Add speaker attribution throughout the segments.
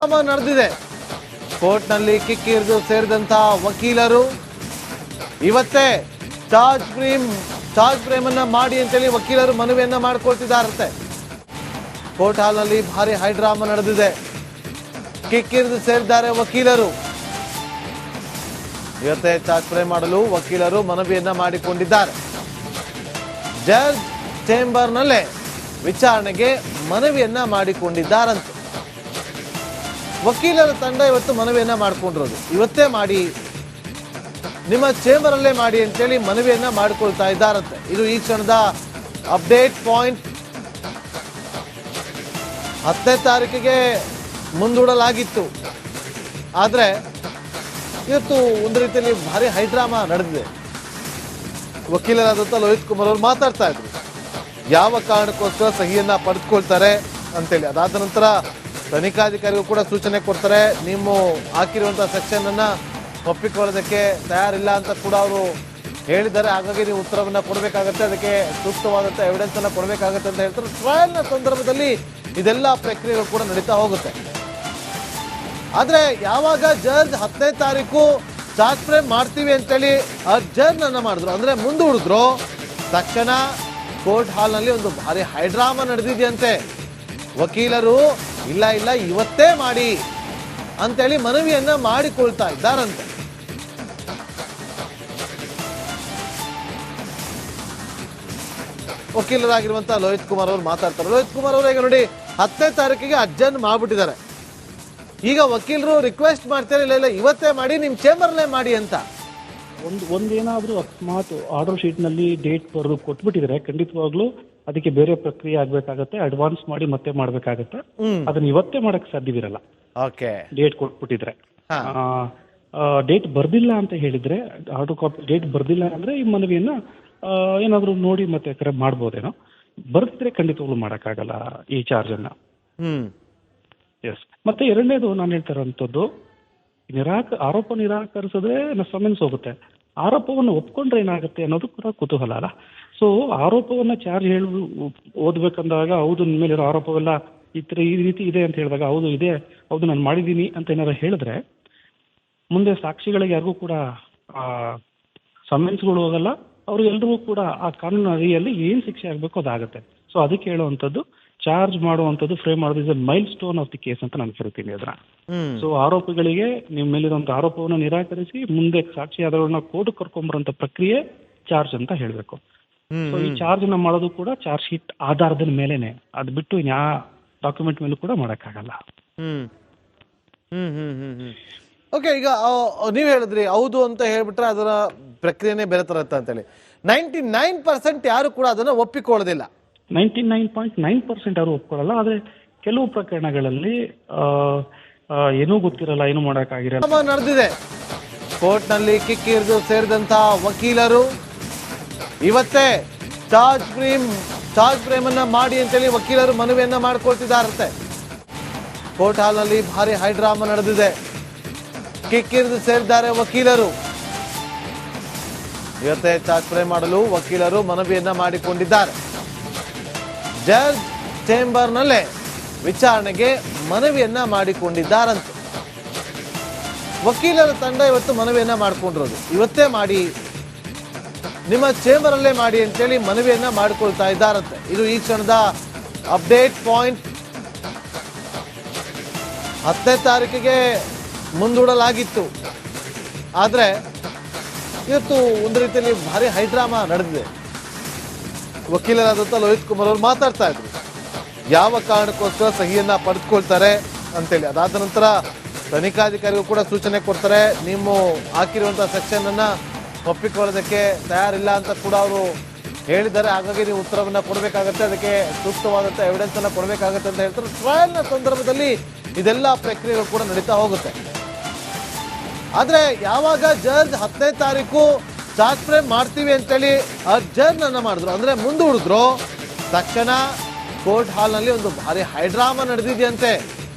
Speaker 1: ನಡೆದಿದೆ. ಕೋರ್ಟ್ನಲ್ಲಿ ಕಿಕ್ಕಿರಿದು ಸೇರಿದಂತಹ ವಕೀಲರು ಇವತ್ತೇ ಚಾರ್ಜ್ ಫ್ರೇಮನ್ನ ಮಾಡಿ ಅಂತೇಳಿ ವಕೀಲರು ಮನವಿಯನ್ನ ಮಾಡಿಕೊಳ್ತಿದ್ದಾರಂತೆ. ಕೋರ್ಟ್ ಹಾಲ್ನಲ್ಲಿ ಭಾರಿ ಹೈಡ್ರಾಮಾ ನಡೆದಿದೆ. ಕಿಕ್ಕಿರಿದು ಸೇರಿದ್ದಾರೆ ವಕೀಲರು. ಇವತ್ತೇ ಚಾರ್ಜ್ ಫ್ರೇಮ್ ಮಾಡಲು ವಕೀಲರು ಮನವಿಯನ್ನ ಮಾಡಿಕೊಂಡಿದ್ದಾರೆ. ಜಡ್ಜ್ ಚೇಂಬರ್ನಲ್ಲೇ ವಿಚಾರಣೆಗೆ ಮನವಿಯನ್ನ ಮಾಡಿಕೊಂಡಿದ್ದಾರಂತೆ. ವಕೀಲರ ತಂಡ ಇವತ್ತು ಮನವಿಯನ್ನ ಮಾಡಿಕೊಂಡಿರೋದು. ಇವತ್ತೇ ಮಾಡಿ, ನಿಮ್ಮ ಚೇಂಬರ್ ಅಲ್ಲೇ ಮಾಡಿ ಅಂತೇಳಿ ಮನವಿಯನ್ನ ಮಾಡಿಕೊಳ್ತಾ ಇದ್ದಾರಂತೆ. ಇದು ಈ ಕ್ಷಣದ ಅಪ್ಡೇಟ್ ಪಾಯಿಂಟ್. 10ನೇ ತಾರೀಕಿಗೆ ಮುಂದೂಡಲಾಗಿತ್ತು. ಆದ್ರೆ ಇವತ್ತು ಒಂದು ರೀತಿಯಲ್ಲಿ ಭಾರಿ ಹೈಡ್ರಾಮಾ ನಡೆದಿದೆ. ವಕೀಲರಾದಂಥ ಲೋಹಿತ್ ಕುಮಾರ್ ಅವರು ಮಾತಾಡ್ತಾ ಇದ್ರು, ಯಾವ ಕಾರಣಕ್ಕೋಸ್ಕರ ಸಹಿಯನ್ನ ಪಡೆದುಕೊಳ್ತಾರೆ ಅಂತೇಳಿ. ಅದಾದ ನಂತರ ತನಿಖಾಧಿಕಾರಿಗೂ ಕೂಡ ಸೂಚನೆ ಕೊಡ್ತಾರೆ, ನೀವು ಹಾಕಿರುವಂತಹ ಸೆಕ್ಷನ್ ಅನ್ನ ಒಪ್ಪಿಕೊಳ್ಳೋದಕ್ಕೆ ತಯಾರಿಲ್ಲ ಅಂತ ಕೂಡ ಅವರು ಹೇಳಿದ್ದಾರೆ. ಹಾಗಾಗಿ ನೀವು ಉತ್ತರವನ್ನ ಕೊಡಬೇಕಾಗತ್ತೆ, ಅದಕ್ಕೆ ಸೂಕ್ತವಾದಂಥ ಎವಿಡೆನ್ಸ್ ಅನ್ನ ಕೊಡಬೇಕಾಗತ್ತೆ ಅಂತ ಹೇಳ್ತಾರೆ. ಟ್ರಯಲ್ನ ಸಂದರ್ಭದಲ್ಲಿ ಇದೆಲ್ಲ ಪ್ರಕ್ರಿಯೆಗಳು ಕೂಡ ನಡೀತಾ ಹೋಗುತ್ತೆ. ಆದ್ರೆ ಯಾವಾಗ ಜಡ್ಜ್ 10ನೇ ತಾರೀಕು ಚಾರ್ಜ್ ಫ್ರೇಮ್ ಮಾಡ್ತೀವಿ ಅಂತೇಳಿ ಅರ್ಜನ್ ಅನ್ನ ಮಾಡಿದ್ರು, ಅಂದ್ರೆ ಮುಂದೂಡಿದ್ರು, ತಕ್ಷಣ ಕೋರ್ಟ್ ಹಾಲ್ನಲ್ಲಿ ಒಂದು ಭಾರಿ ಹೈಡ್ರಾಮಾ ನಡೆದಿದೆಯಂತೆ. ವಕೀಲರು ಇಲ್ಲ ಇವತ್ತೇ ಮಾಡಿ ಅಂತೇಳಿ ಮನವಿಯನ್ನ ಮಾಡಿಕೊಳ್ತಾ ಇದ್ದಾರಂತೆ. ವಕೀಲರಾಗಿರುವಂತಹ ಲೋಹಿತ್ ಕುಮಾರ್ ಅವರು ಮಾತಾಡ್ತಾರೆ. ಲೋಹಿತ್ ಕುಮಾರ್ ಅವರು ಈಗ ನೋಡಿ 10ನೇ ತಾರೀಕಿಗೆ ಅರ್ಜನ್ ಮಾಡ್ಬಿಟ್ಟಿದ್ದಾರೆ. ಈಗ ವಕೀಲರು ರಿಕ್ವೆಸ್ಟ್ ಮಾಡ್ತಾರೆ, ಇಲ್ಲ ಇವತ್ತೇ ಮಾಡಿ, ನಿಮ್ ಚೇಂಬರ್ಲೇ ಮಾಡಿ ಅಂತ.
Speaker 2: ಒಂದೇನಾದ್ರೂ ಅಕಸ್ಮಾತ್ ಆರ್ಡರ್ ಶೀಟ್ ನಲ್ಲಿ ಡೇಟ್ ಬರೆದು ಕೊಟ್ಬಿಟ್ಟಿದ್ರೆ ಖಂಡಿತವಾಗ್ಲೂ ಅದಕ್ಕೆ ಬೇರೆ ಪ್ರಕ್ರಿಯೆ ಆಗ್ಬೇಕಾಗತ್ತೆ, ಅಡ್ವಾನ್ಸ್ ಮಾಡಿ ಮತ್ತೆ ಮಾಡ್ಬೇಕಾಗತ್ತೆ. ಅದನ್ನ ಇವತ್ತೇ ಮಾಡಕ್ ಸಾಧ್ಯವಿರಲ್ಲ. ಡೇಟ್ ಕೊಟ್ಬಿಟ್ಟಿದ್ರೆ. ಡೇಟ್ ಬರ್ದಿಲ್ಲ ಅಂತ ಹೇಳಿದ್ರೆ, ಆರ್ಡರ್ ಕಾಪಿ ಡೇಟ್ ಬರ್ದಿಲ್ಲ ಅಂದ್ರೆ ಈ ಮನವಿಯನ್ನ ಏನಾದ್ರು ನೋಡಿ ಮತ್ತೆ ಮಾಡ್ಬೋದೇನೋ. ಬರ್ದಿದ್ರೆ ಖಂಡಿತವಾಗ್ಲೂ ಮಾಡಕ್ಕಾಗಲ್ಲ ಈ ಚಾರ್ಜ್ ಅನ್ನ. ಎಸ್. ಮತ್ತೆ ಎರಡನೇದು ನಾನು ಹೇಳ್ತಾರಂಥದ್ದು, ಆರೋಪ ನಿರಾಕರಿಸಿದ್ರೆ ಸಮನ್ಸ್ ಹೋಗುತ್ತೆ. ಆರೋಪವನ್ನು ಒಪ್ಕೊಂಡ್ರೆ ಏನಾಗುತ್ತೆ ಅನ್ನೋದು ಕೂಡ ಕುತೂಹಲ ಅಲ್ಲ. ಸೊ ಆರೋಪವನ್ನ ಚಾರ್ಜ್ ಓದ್ಬೇಕಂದಾಗ, ಹೌದು ನಿಮ್ಮ ಮೇಲೆ ಆರೋಪವೆಲ್ಲ ಈ ರೀತಿ ಇದೆ ಅಂತ ಹೇಳಿದಾಗ, ಹೌದು ನಾನು ಮಾಡಿದ್ದೀನಿ ಅಂತ ಏನಾದ್ರು ಹೇಳಿದ್ರೆ ಮುಂದೆ ಸಾಕ್ಷಿಗಳಿಗೆ ಯಾರಿಗೂ ಕೂಡ ಸಮನ್ಸ್ಗಳು ಹೋಗಲ್ಲ. ಅವ್ರಿಗೆಲ್ರಿಗೂ ಕೂಡ ಆ ಕಾನೂನು ಅಡಿಯಲ್ಲಿ ಏನ್ ಶಿಕ್ಷೆ ಆಗ್ಬೇಕು ಅದಾಗುತ್ತೆ. ಸೊ ಅದಕ್ಕೆ ಹೇಳುವಂಥದ್ದು, ಚಾರ್ಜ್ ಮಾಡುವಂಥದ್ದು, ಫ್ರೇಮ್ ಮಾಡೋದು is a milestone of the case ಅಂತ ನಾನು ಕರಿತೀನಿ ಅದನ್ನ. ಸೊ ಆರೋಪಿಗಳಿಗೆ ನಿಮ್ಮ ಮೇಲಿರುವಂತಹ ಆರೋಪವನ್ನು ನಿರಾಕರಿಸಿ ಮುಂದೆ ಸಾಕ್ಷಿ ಆಧಾರಗಳನ್ನ ಕೋರ್ಟ್ ಕರ್ಕೊಂಬರುವಂತ ಪ್ರಕ್ರಿಯೆ ಚಾರ್ಜ್ ಅಂತ ಹೇಳ್ಬೇಕು. ಸೊ ಈ ಚಾರ್ಜ್ ನ ಮಾಡೋದು ಕೂಡ ಚಾರ್ಜ್ ಶೀಟ್ ಆಧಾರದ ಮೇಲೆನೆ, ಅದು ಬಿಟ್ಟು ಯಾವ ಡಾಕ್ಯುಮೆಂಟ್ ಮೇಲೂ ಕೂಡ ಮಾಡಕ್ಕಾಗಲ್ಲ.
Speaker 1: ಓಕೆ, ಈಗ ನೀವ್ ಹೇಳಿದ್ರಿ ಹೌದು ಅಂತ ಹೇಳ್ಬಿಟ್ರೆ ಅದರ ಪ್ರಕ್ರಿಯೆನೇ ಬೇರೆ ತರ ಅಂತ ಹೇಳಿ. 99% ಯಾರು ಕೂಡ ಅದನ್ನ ಒಪ್ಪಿಕೊಳ್ಳೋದಿಲ್ಲ.
Speaker 2: 99.9% ಅವರು ಒಪ್ಕೊಳ್ಳಲ್ಲ. ಆದ್ರೆ ಕೆಲವು ಪ್ರಕರಣಗಳಲ್ಲಿ ಏನೂ ಗೊತ್ತಿರಲ್ಲ, ಏನೂ ಮಾಡಕ್ಕಾಗಿರಲ್ಲ.
Speaker 1: ನಡೆದಿದೆ. ಕೋರ್ಟ್ನಲ್ಲಿ ಕಿಕ್ಕಿರಿದು ಸೇರಿದಂತಹ ವಕೀಲರು ಇವತ್ತೇ ಚಾರ್ಜ್ ಫ್ರೇಮನ್ನ ಮಾಡಿ ಅಂತೇಳಿ ವಕೀಲರು ಮನವಿಯನ್ನ ಮಾಡಿಕೊಳ್ತಿದ್ದಾರಂತೆ. ಕೋರ್ಟ್ ಹಾಲ್ನಲ್ಲಿ ಭಾರಿ ಹೈಡ್ರಾಮಾ ನಡೆದಿದೆ. ಕಿಕ್ಕಿರಿದು ಸೇರಿದ್ದಾರೆ ವಕೀಲರು. ಇವತ್ತೇ ಚಾರ್ಜ್ ಫ್ರೇಮ್ ಮಾಡಲು ವಕೀಲರು ಮನವಿಯನ್ನ ಮಾಡಿಕೊಂಡಿದ್ದಾರೆ. ಜಡ್ಜ್ ಚೇಂಬರ್ನಲ್ಲೇ ವಿಚಾರಣೆಗೆ ಮನವಿಯನ್ನ ಮಾಡಿಕೊಂಡಿದ್ದಾರಂತೆ. ವಕೀಲರ ತಂಡ ಇವತ್ತು ಮನವಿಯನ್ನ ಮಾಡಿಕೊಂಡಿರೋದು. ಇವತ್ತೇ ಮಾಡಿ, ನಿಮ್ಮ ಚೇಂಬರ್ ಅಲ್ಲೇ ಮಾಡಿ ಅಂತೇಳಿ ಮನವಿಯನ್ನ ಮಾಡಿಕೊಳ್ತಾ ಇದ್ದಾರಂತೆ. ಇದು ಈ ಕ್ಷಣದ ಅಪ್ಡೇಟ್ ಪಾಯಿಂಟ್. 10ನೇ ತಾರೀಕಿಗೆ ಮುಂದೂಡಲಾಗಿತ್ತು. ಆದ್ರೆ ಇವತ್ತು ಒಂದು ರೀತಿಯಲ್ಲಿ ಭಾರಿ ಹೈಡ್ರಾಮಾ ನಡೆದಿದೆ. ವಕೀಲರಾದಂಥ ಲೋಹಿತ್ ಕುಮಾರ್ ಅವರು ಮಾತಾಡ್ತಾ ಇದ್ರು, ಯಾವ ಕಾರಣಕ್ಕೋಸ್ಕರ ಸಹಿಯನ್ನ ಪಡೆದುಕೊಳ್ತಾರೆ ಅಂತೇಳಿ. ಅದಾದ ನಂತರ ತನಿಖಾಧಿಕಾರಿಗೂ ಕೂಡ ಸೂಚನೆ ಕೊಡ್ತಾರೆ, ನೀವು ಹಾಕಿರುವಂತಹ ಸೆಕ್ಷನ್ ಅನ್ನ ಒಪ್ಪಿಕೊಳ್ಳೋದಕ್ಕೆ ತಯಾರಿಲ್ಲ ಅಂತ ಕೂಡ ಅವರು ಹೇಳಿದ್ದಾರೆ. ಹಾಗಾಗಿ ನೀವು ಉತ್ತರವನ್ನ ಕೊಡಬೇಕಾಗತ್ತೆ, ಅದಕ್ಕೆ ಸೂಕ್ತವಾದಂಥ ಎವಿಡೆನ್ಸ್ ಅನ್ನ ಕೊಡಬೇಕಾಗತ್ತೆ ಅಂತ ಹೇಳ್ತಾರೆ. ಟ್ರಯಲ್ನ ಸಂದರ್ಭದಲ್ಲಿ ಇದೆಲ್ಲ ಪ್ರಕ್ರಿಯೆಗಳು ಕೂಡ ನಡೀತಾ ಹೋಗುತ್ತೆ. ಆದ್ರೆ ಯಾವಾಗ ಜಡ್ಜ್ 10ನೇ ತಾರೀಕು ಚಾರ್ಜ್ ಫ್ರೇಮ್ ಮಾಡ್ತೀವಿ ಅಂತೇಳಿ ಅರ್ಜನ್ ಅನ್ನ ಮಾಡಿದ್ರು, ಅಂದ್ರೆ ಮುಂದೂಡಿದ್ರು, ತಕ್ಷಣ ಕೋರ್ಟ್ ಹಾಲ್ನಲ್ಲಿ ಒಂದು ಭಾರಿ ಹೈಡ್ರಾಮಾ ನಡೆದಿದೆಯಂತೆ.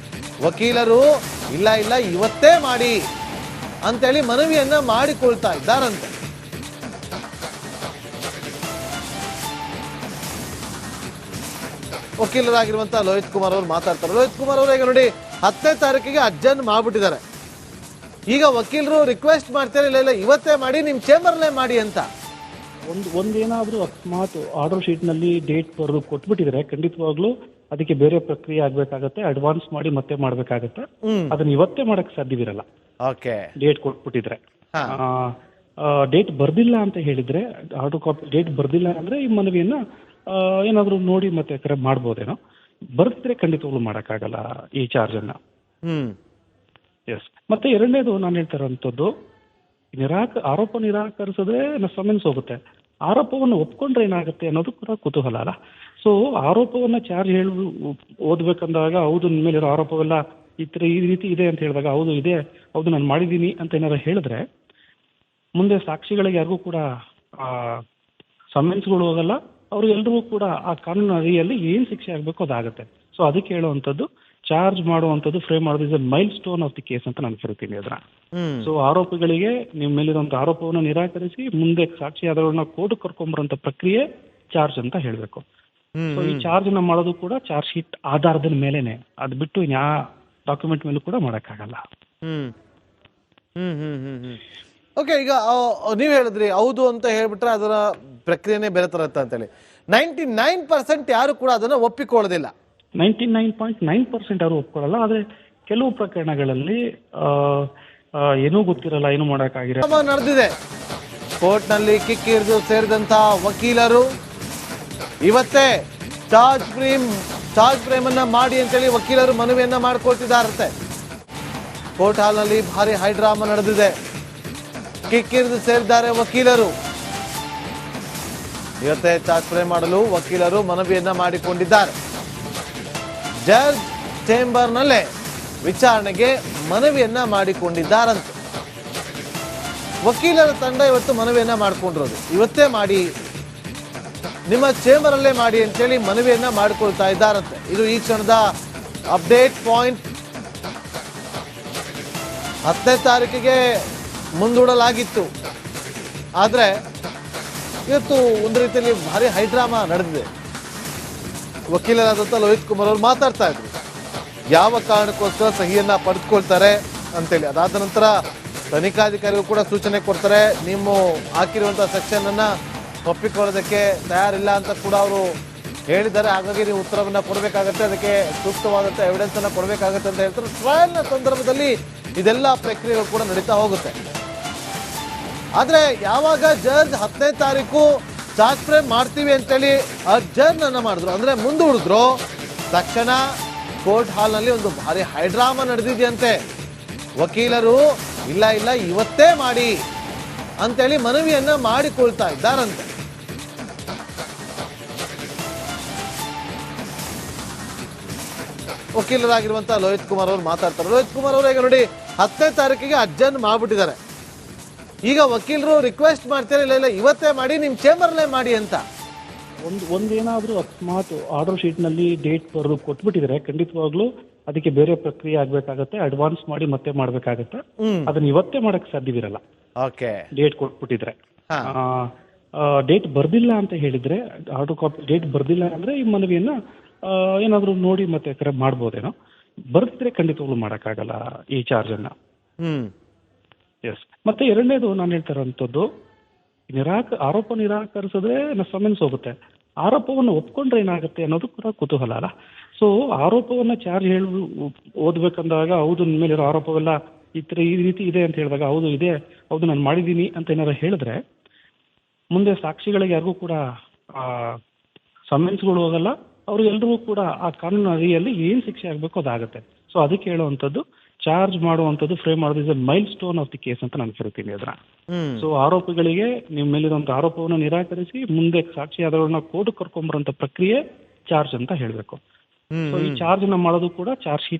Speaker 1: ವಕೀಲರು ಇಲ್ಲ ಇವತ್ತೇ ಮಾಡಿ ಅಂತೇಳಿ ಮನವಿಯನ್ನ ಮಾಡಿಕೊಳ್ತಾ ಇದ್ದಾರಂತೆ. ವಕೀಲರಾಗಿರುವಂತಹ ಲೋಹಿತ್ ಕುಮಾರ್ ಅವರು ಮಾತಾಡ್ತಾರೆ. ಲೋಹಿತ್ ಕುಮಾರ್ ಅವರು ಈಗ ನೋಡಿ 10ನೇ ತಾರೀಕಿಗೆ ಅಡ್ಜರ್ನ್ ಮಾಡ್ಬಿಟ್ಟಿದ್ದಾರೆ. ಈಗ ವಕೀಲರು ರಿಕ್ವೆಸ್ಟ್ ಮಾಡ್ತಾರೆ, ಇಲ್ಲ ಇವತ್ತೇ ಮಾಡಿ, ನಿಮ್ ಚೇಂಬರ್ಲೇ ಮಾಡಿ ಅಂತ.
Speaker 2: ಒಂದೇನಾದ್ರೂ ಅಕಸ್ಮಾತ್ ಆರ್ಡರ್ ಶೀಟ್ ನಲ್ಲಿ ಡೇಟ್ ಬರೆದು ಕೊಟ್ಬಿಟ್ಟಿದ್ರೆ ಖಂಡಿತವಾಗ್ಲೂ ಅದಕ್ಕೆ ಬೇರೆ ಪ್ರಕ್ರಿಯೆ ಆಗ್ಬೇಕಾಗತ್ತೆ. ಅಡ್ವಾನ್ಸ್ ಮಾಡಿ ಮತ್ತೆ ಮಾಡ್ಬೇಕಾಗತ್ತೆ. ಅದನ್ನ ಇವತ್ತೇ ಮಾಡಕ್ ಸಾಧ್ಯವಿರಲ್ಲ.
Speaker 1: ಓಕೆ,
Speaker 2: ಡೇಟ್ ಕೊಟ್ಬಿಟ್ಟಿದ್ರೆ. ಡೇಟ್ ಬರ್ದಿಲ್ಲ ಅಂತ ಹೇಳಿದ್ರೆ, ಆರ್ಡರ್ ಕಾಪಿ ಡೇಟ್ ಬರ್ದಿಲ್ಲ ಅಂದ್ರೆ ಈ ಮನವಿಯನ್ನ ಏನಾದ್ರು ನೋಡಿ ಮತ್ತೆ ಕರೆ ಮಾಡ್ಬೋದೇನೋ. ಬರ್ದಿದ್ರೆ ಖಂಡಿತವಾಗ್ಲೂ ಮಾಡಕ್ಕಾಗಲ್ಲ ಈ ಚಾರ್ಜ್ ಅನ್ನ. ಎಸ್. ಮತ್ತೆ ಎರಡನೇದು ನಾನು ಹೇಳ್ತಾರಂಥದ್ದು, ಆರೋಪ ನಿರಾಕರಿಸಿದ್ರೆ ಸಮನ್ಸ್ ಹೋಗುತ್ತೆ. ಆರೋಪವನ್ನು ಒಪ್ಕೊಂಡ್ರೆ ಏನಾಗುತ್ತೆ ಅನ್ನೋದು ಕೂಡ ಕುತೂಹಲ ಅಲ್ಲ. ಸೊ ಆರೋಪವನ್ನ ಚಾರ್ಜ್ ಓದ್ಬೇಕಂದಾಗ, ಹೌದು ನಿಮ್ಮ ಮೇಲೆ ಇರೋ ಆರೋಪವೆಲ್ಲ ಈ ರೀತಿ ಇದೆ ಅಂತ ಹೇಳಿದಾಗ, ಹೌದು ಇದೆ, ಹೌದು ನಾನು ಮಾಡಿದ್ದೀನಿ ಅಂತ ಏನಾದ್ರು ಹೇಳಿದ್ರೆ ಮುಂದೆ ಸಾಕ್ಷಿಗಳಿಗೆ ಯಾರಿಗೂ ಕೂಡ ಸಮನ್ಸ್ಗಳು ಹೋಗಲ್ಲ. ಅವ್ರಿಗೆಲ್ರಿಗೂ ಕೂಡ ಆ ಕಾನೂನು ಅಡಿಯಲ್ಲಿ ಏನ್ ಶಿಕ್ಷೆ ಆಗ್ಬೇಕು ಅದಾಗುತ್ತೆ. ಸೊ ಅದಕ್ಕೆ ಹೇಳುವಂಥದ್ದು, ಚಾರ್ಜ್ ಮಾಡುವಂಥದ್ದು, ಫ್ರೇಮ್ ಮಾಡೋದು is a milestone of the case ಅಂತ ನಾನು ಕರಿತೀನಿ ಅದನ್ನ. ಸೊ ಆರೋಪಿಗಳಿಗೆ ನಿಮ್ಮ ಮೇಲಿರುವಂತಹ ಆರೋಪವನ್ನು ನಿರಾಕರಿಸಿ ಮುಂದೆ ಸಾಕ್ಷಿ ಆಧಾರಗಳನ್ನ ಕೋರ್ಟ್ ಕರ್ಕೊಂಬರುವಂತ ಪ್ರಕ್ರಿಯೆ ಚಾರ್ಜ್ ಅಂತ ಹೇಳ್ಬೇಕು. ಸೊ ಈ ಚಾರ್ಜ್ ನ ಮಾಡೋದು ಕೂಡ ಚಾರ್ಜ್ ಶೀಟ್ ಆಧಾರದ ಮೇಲೆನೆ, ಅದು ಬಿಟ್ಟು ಯಾವ ಡಾಕ್ಯುಮೆಂಟ್ ಮೇಲೂ ಕೂಡ ಮಾಡಕ್ಕಾಗಲ್ಲ.
Speaker 1: ಓಕೆ, ಈಗ ನೀವ್ ಹೇಳಿದ್ರಿ ಹೌದು ಅಂತ ಹೇಳ್ಬಿಟ್ರೆ ಅದರ ಪ್ರಕ್ರಿಯೆನೇ ಬೇರೆ ತರ ಅಂತ ಹೇಳಿ. 99% ಯಾರು ಕೂಡ ಅದನ್ನ ಒಪ್ಪಿಕೊಳ್ಳೋದಿಲ್ಲ.
Speaker 2: 99.9% ಅವರು ಒಪ್ಕೊಳ್ಳಲ್ಲ. ಆದ್ರೆ ಕೆಲವು ಪ್ರಕರಣಗಳಲ್ಲಿ ಏನೂ ಗೊತ್ತಿರಲ್ಲ, ಏನು ಮಾಡಕ್ಕಾಗಿರಲ್ಲ.
Speaker 1: ನಡೆದಿದೆ ಕೋರ್ಟ್ ನಲ್ಲಿ ಕಿಕ್ಕಿರಿದು ಸೇರಿದಂತ ವಕೀಲರು ಇವತ್ತೇ ಚಾರ್ಜ್ ಫ್ರೇಮ್ ಅನ್ನ ಮಾಡಿ ಅಂತೇಳಿ ವಕೀಲರು ಮನವಿಯನ್ನ ಮಾಡ್ಕೊಳ್ತಿದ್ದಾರಂತೆ. ಕೋರ್ಟ್ ಹಾಲ್ ನಲ್ಲಿ ಭಾರಿ ಹೈಡ್ರಾಮಾ ನಡೆದಿದೆ. ಕಿಕ್ಕಿರಿದು ಸೇರಿದ್ದಾರೆ ವಕೀಲರು. ಇವತ್ತೇ ಚಾರ್ಜ್ ಫ್ರೇಮ್ ಮಾಡಲು ವಕೀಲರು ಮನವಿಯನ್ನ ಮಾಡಿಕೊಂಡಿದ್ದಾರೆ. ಜಡ್ಜ್ ಚೇಂಬರ್ ನಲ್ಲೇ ವಿಚಾರಣೆಗೆ ಮನವಿಯನ್ನ ಮಾಡಿಕೊಂಡಿದ್ದಾರಂತೆ. ವಕೀಲರ ತಂಡ ಇವತ್ತು ಮನವಿಯನ್ನ ಮಾಡಿಕೊಂಡಿರೋದು, ಇವತ್ತೇ ಮಾಡಿ, ನಿಮ್ಮ ಚೇಂಬರ್ ಅಲ್ಲೇ ಮಾಡಿ ಅಂತೇಳಿ ಮನವಿಯನ್ನ ಮಾಡಿಕೊಳ್ತಾ ಇದ್ದಾರಂತೆ. ಇದು ಈ ಕ್ಷಣದ ಅಪ್ಡೇಟ್ ಪಾಯಿಂಟ್. 10ನೇ ತಾರೀಕಿಗೆ ಮುಂದೂಡಲಾಗಿತ್ತು, ಆದ್ರೆ ಇವತ್ತು ಒಂದು ರೀತಿಯಲ್ಲಿ ಭಾರಿ ಹೈಡ್ರಾಮಾ ನಡೆದಿದೆ. ವಕೀಲರಾದಂಥ ಲೋಹಿತ್ ಕುಮಾರ್ ಅವರು ಮಾತಾಡ್ತಾ ಇದ್ರು, ಯಾವ ಕಾರಣಕ್ಕೋಸ್ಕರ ಸಹಿಯನ್ನ ಪಡೆದುಕೊಳ್ತಾರೆ ಅಂತೇಳಿ. ಅದಾದ ನಂತರ ತನಿಖಾಧಿಕಾರಿಗಳು ಕೂಡ ಸೂಚನೆ ಕೊಡ್ತಾರೆ, ನೀವು ಹಾಕಿರುವಂತಹ ಸೆಕ್ಷನ್ ಅನ್ನ ಒಪ್ಪಿಕೊಳ್ಳೋದಕ್ಕೆ ತಯಾರಿಲ್ಲ ಅಂತ ಕೂಡ ಅವರು ಹೇಳಿದ್ದಾರೆ. ಹಾಗಾಗಿ ನೀವು ಉತ್ತರವನ್ನ ಕೊಡಬೇಕಾಗತ್ತೆ, ಅದಕ್ಕೆ ಸೂಕ್ತವಾದಂಥ ಎವಿಡೆನ್ಸ್ ಅನ್ನ ಕೊಡಬೇಕಾಗತ್ತೆ ಅಂತ ಹೇಳ್ತಾರೆ. ಟ್ರಯಲ್ನ ಸಂದರ್ಭದಲ್ಲಿ ಇದೆಲ್ಲ ಪ್ರಕ್ರಿಯೆಗಳು ಕೂಡ ನಡೀತಾ ಹೋಗುತ್ತೆ. ಆದ್ರೆ ಯಾವಾಗ ಜಡ್ಜ್ 10ನೇ ತಾರೀಕು ಚಾರ್ಜ್ ಫ್ರೇಮ್ ಮಾಡ್ತೀವಿ ಅಂತೇಳಿ ಅಡ್ಜರ್ನ್ ಅನ್ನ ಮಾಡಿದ್ರು, ಅಂದ್ರೆ ಮುಂದೂಡಿದ್ರು, ತಕ್ಷಣ ಕೋರ್ಟ್ ಹಾಲ್ ನಲ್ಲಿ ಒಂದು ಭಾರಿ ಹೈಡ್ರಾಮಾ ನಡೆದಿದೆಯಂತೆ. ವಕೀಲರು ಇಲ್ಲ ಇವತ್ತೇ ಮಾಡಿ ಅಂತೇಳಿ ಮನವಿಯನ್ನ ಮಾಡಿಕೊಳ್ತಾ ಇದ್ದಾರಂತೆ. ವಕೀಲರಾಗಿರುವಂತಹ ಲೋಹಿತ್ ಕುಮಾರ್ ಅವರು ಮಾತಾಡ್ತಾರೆ. ಲೋಹಿತ್ ಕುಮಾರ್ ಅವರು ಈಗ ನೋಡಿ 10ನೇ ತಾರೀಕಿಗೆ ಅಡ್ಜರ್ನ್ ಮಾಡ್ಬಿಟ್ಟಿದ್ದಾರೆ. ಈಗ ವಕೀಲರು ರಿಕ್ವೆಸ್ಟ್ ಮಾಡ್ತಾರೆ, ಇಲ್ಲ ಇವತ್ತೇ ಮಾಡಿ, ನಿಮ್ ಚೇಂಬರ್ಲೇ ಮಾಡಿ ಅಂತ.
Speaker 2: ಒಂದೇನಾದ್ರೂ ಅಕಸ್ಮಾತ್ ಆರ್ಡರ್ ಶೀಟ್ ನಲ್ಲಿ ಡೇಟ್ ಬರೆದು ಕೊಟ್ಬಿಟ್ಟಿದ್ರೆ ಖಂಡಿತವಾಗ್ಲೂ ಅದಕ್ಕೆ ಬೇರೆ ಪ್ರಕ್ರಿಯೆ ಆಗ್ಬೇಕಾಗತ್ತೆ. ಅಡ್ವಾನ್ಸ್ ಮಾಡಿ ಮತ್ತೆ ಮಾಡ್ಬೇಕಾಗತ್ತೆ. ಅದನ್ನ ಇವತ್ತೇ ಮಾಡಕ್ ಸಾಧ್ಯವಿರಲ್ಲ.
Speaker 1: ಓಕೆ,
Speaker 2: ಡೇಟ್ ಕೊಟ್ಬಿಟ್ಟಿದ್ರೆ. ಡೇಟ್ ಬರ್ದಿಲ್ಲ ಅಂತ ಹೇಳಿದ್ರೆ, ಆರ್ಡರ್ ಕಾಪಿ ಡೇಟ್ ಬರ್ದಿಲ್ಲ ಅಂದ್ರೆ ಈ ಮನವಿಯನ್ನ ಏನಾದ್ರು ನೋಡಿ ಮತ್ತೆ ಕರೆ ಮಾಡ್ಬೋದೇನೋ. ಬರ್ದಿದ್ರೆ ಖಂಡಿತವಾಗ್ಲೂ ಮಾಡಕ್ಕಾಗಲ್ಲ ಈ ಚಾರ್ಜ್ ಅನ್ನ. ಎಸ್. ಮತ್ತೆ ಎರಡನೇದು ನಾನು ಹೇಳ್ತಾರಂಥದ್ದು, ಆರೋಪ ನಿರಾಕರಿಸಿದ್ರೆ ಸಮನ್ಸ್ ಹೋಗುತ್ತೆ. ಆರೋಪವನ್ನು ಒಪ್ಕೊಂಡ್ರೆ ಏನಾಗುತ್ತೆ ಅನ್ನೋದು ಕೂಡ ಕುತೂಹಲ ಅಲ್ಲ. ಸೊ ಆರೋಪವನ್ನ ಚಾರ್ಜ್ ಓದ್ಬೇಕಂದಾಗ, ಹೌದು ನಿಮ್ಮ ಮೇಲೆ ಇರೋ ಆರೋಪವೆಲ್ಲ ಈ ರೀತಿ ಇದೆ ಅಂತ ಹೇಳಿದಾಗ, ಹೌದು ಇದೆ, ಹೌದು ನಾನು ಮಾಡಿದ್ದೀನಿ ಅಂತ ಏನಾದ್ರು ಹೇಳಿದ್ರೆ ಮುಂದೆ ಸಾಕ್ಷಿಗಳಿಗೆ ಯಾರಿಗೂ ಕೂಡ ಸಮನ್ಸ್ಗಳು ಹೋಗಲ್ಲ. ಅವ್ರಿಗೆಲ್ರಿಗೂ ಕೂಡ ಆ ಕಾನೂನು ಅಡಿಯಲ್ಲಿ ಏನ್ ಶಿಕ್ಷೆ ಆಗ್ಬೇಕು ಅದಾಗುತ್ತೆ. ಸೊ ಅದಕ್ಕೆ ಹೇಳುವಂಥದ್ದು, ಚಾರ್ಜ್ ಮಾಡುವಂಥದ್ದು, ಫ್ರೇಮ್ ಮಾಡೋದು is a milestone of the case ಅಂತ ನಾನು ಕರಿತೀನಿ ಅದನ್ನ. ಸೊ ಆರೋಪಿಗಳಿಗೆ ನಿಮ್ಮ ಮೇಲಿರುವಂತಹ ಆರೋಪವನ್ನು ನಿರಾಕರಿಸಿ ಮುಂದೆ ಸಾಕ್ಷಿ ಆಧಾರಗಳನ್ನ ಕೋರ್ಟ್ ಕರ್ಕೊಂಬರುವಂತ ಪ್ರಕ್ರಿಯೆ ಚಾರ್ಜ್ ಅಂತ ಹೇಳ್ಬೇಕು. ಸೊ ಈ ಚಾರ್ಜ್ ನ ಮಾಡೋದು ಕೂಡ ಚಾರ್ಜ್ ಶೀಟ್